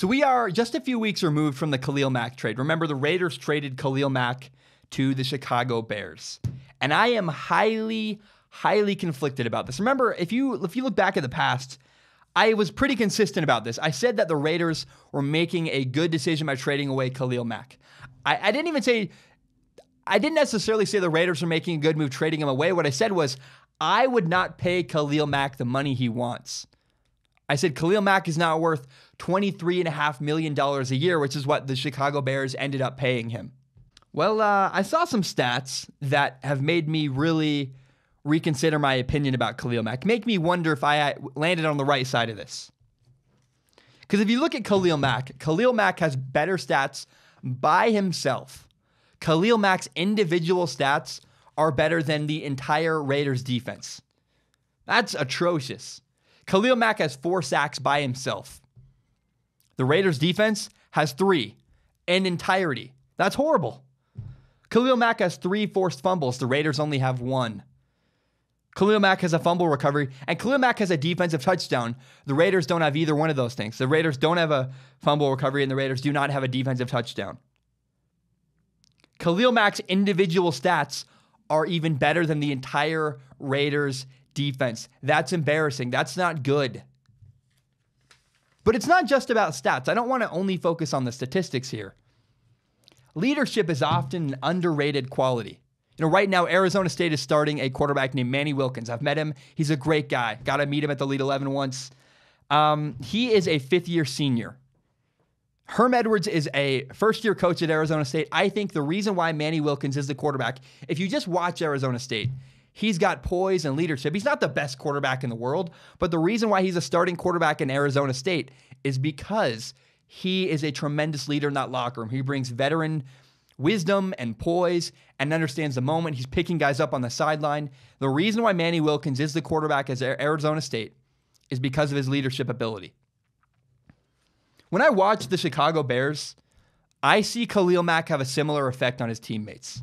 So we are just a few weeks removed from the Khalil Mack trade. Remember, the Raiders traded Khalil Mack to the Chicago Bears. And I am highly, highly conflicted about this. Remember, if you look back at the past, I was pretty consistent about this. I said that the Raiders were making a good decision by trading away Khalil Mack. I didn't necessarily say the Raiders were making a good move trading him away. What I said was, I would not pay Khalil Mack the money he wants. I said Khalil Mack is now worth $23.5 million a year, which is what the Chicago Bears ended up paying him. Well, I saw some stats that have made me really reconsider my opinion about Khalil Mack. Make me wonder if I landed on the right side of this. Because if you look at Khalil Mack has better stats by himself. Khalil Mack's individual stats are better than the entire Raiders defense. That's atrocious. Khalil Mack has 4 sacks by himself. The Raiders defense has 3 in entirety. That's horrible. Khalil Mack has 3 forced fumbles. The Raiders only have 1. Khalil Mack has a fumble recovery, and Khalil Mack has a defensive touchdown. The Raiders don't have either one of those things. The Raiders don't have a fumble recovery, and the Raiders do not have a defensive touchdown. Khalil Mack's individual stats are even better than the entire Raiders defense. That's embarrassing. That's not good. But it's not just about stats. I don't want to only focus on the statistics here. Leadership is often an underrated quality. Right now, Arizona State is starting a quarterback named Manny Wilkins. I've met him. He's a great guy. Got to meet him at the Elite 11 once. He is a 5th-year senior. Herm Edwards is a first-year coach at Arizona State. I think the reason why Manny Wilkins is the quarterback, if you just watch Arizona State, he's got poise and leadership. He's not the best quarterback in the world, but the reason why he's a starting quarterback in Arizona State is because he is a tremendous leader in that locker room. He brings veteran wisdom and poise and understands the moment. He's picking guys up on the sideline. The reason why Manny Wilkins is the quarterback at Arizona State is because of his leadership ability. When I watch the Chicago Bears, I see Khalil Mack have a similar effect on his teammates.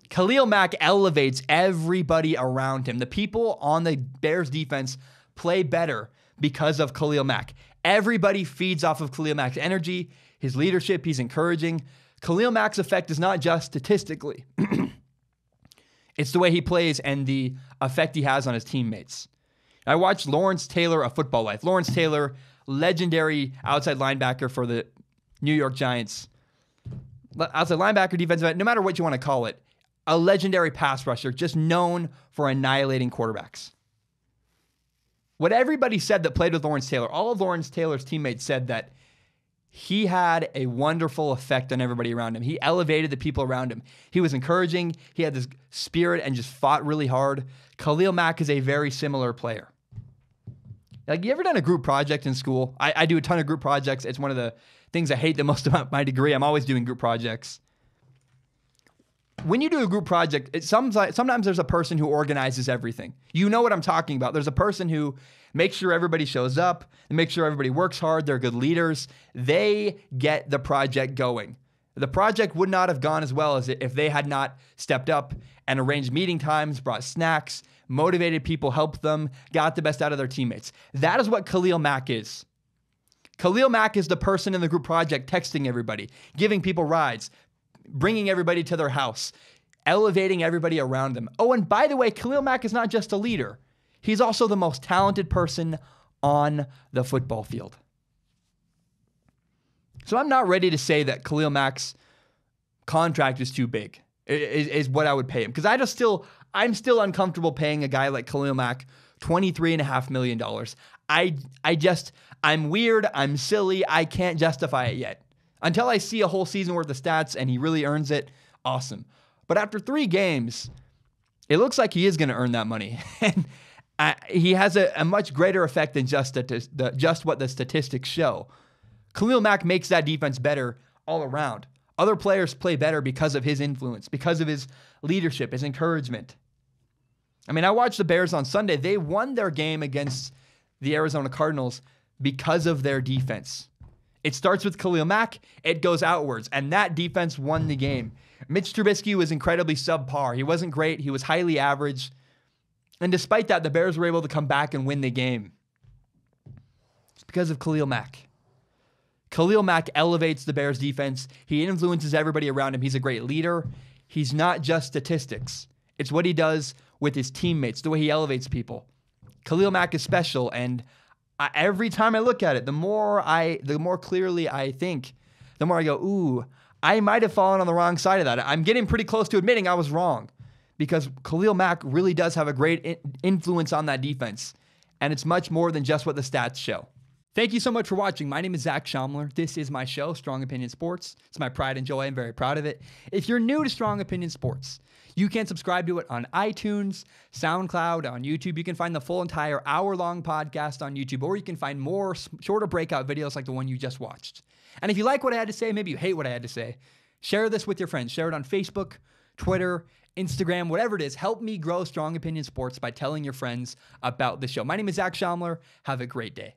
Khalil Mack elevates everybody around him. The people on the Bears defense play better because of Khalil Mack. Everybody feeds off of Khalil Mack's energy, his leadership. He's encouraging. Khalil Mack's effect is not just statistically. It's the way he plays and the effect he has on his teammates. I watched Lawrence Taylor of Football Life. Lawrence Taylor, legendary outside linebacker for the New York Giants. Outside linebacker, defensive end, no matter what you want to call it. A legendary pass rusher, just known for annihilating quarterbacks. What everybody said that played with Lawrence Taylor, all of Lawrence Taylor's teammates said that he had a wonderful effect on everybody around him. He elevated the people around him. He was encouraging. He had this spirit and just fought really hard. Khalil Mack is a very similar player. Like, you ever done a group project in school? I do a ton of group projects. It's one of the things I hate the most about my degree. I'm always doing group projects. When you do a group project, sometimes there's a person who organizes everything. You know what I'm talking about. There's a person who makes sure everybody shows up and makes sure everybody works hard. They're good leaders. They get the project going. The project would not have gone as well as if they had not stepped up and arranged meeting times, brought snacks, motivated people, helped them, got the best out of their teammates. That is what Khalil Mack is. Khalil Mack is the person in the group project texting everybody, giving people rides, bringing everybody to their house, elevating everybody around them. Oh, and by the way, Khalil Mack is not just a leader. He's also the most talented person on the football field. So I'm not ready to say that Khalil Mack's contract is too big, is what I would pay him. Because I'm still uncomfortable paying a guy like Khalil Mack $23.5 million. I'm weird, I'm silly, I can't justify it yet. Until I see a whole season worth of stats and he really earns it, awesome. But after 3 games, it looks like he is going to earn that money. And he has a much greater effect than just what the statistics show. Khalil Mack makes that defense better all around. Other players play better because of his influence, because of his leadership, his encouragement. I mean, I watched the Bears on Sunday. They won their game against the Arizona Cardinals because of their defense. It starts with Khalil Mack, it goes outwards, and that defense won the game. Mitch Trubisky was incredibly subpar. He wasn't great. He was highly average. And despite that, the Bears were able to come back and win the game. It's because of Khalil Mack. Khalil Mack elevates the Bears defense. He influences everybody around him. He's a great leader. He's not just statistics. It's what he does with his teammates, the way he elevates people. Khalil Mack is special, and every time I look at it, the more clearly I think, the more I go, ooh, I might have fallen on the wrong side of that. I'm getting pretty close to admitting I was wrong, because Khalil Mack really does have a great influence on that defense, and it's much more than just what the stats show. Thank you so much for watching. My name is Zach Schaumler. This is my show, Strong Opinion Sports. It's my pride and joy. I'm very proud of it. If you're new to Strong Opinion Sports, you can subscribe to it on iTunes, SoundCloud, on YouTube. You can find the full entire hour-long podcast on YouTube, or you can find more shorter breakout videos like the one you just watched. And if you like what I had to say, maybe you hate what I had to say, share this with your friends. Share it on Facebook, Twitter, Instagram, whatever it is. Help me grow Strong Opinion Sports by telling your friends about the show. My name is Zach Schaumler. Have a great day.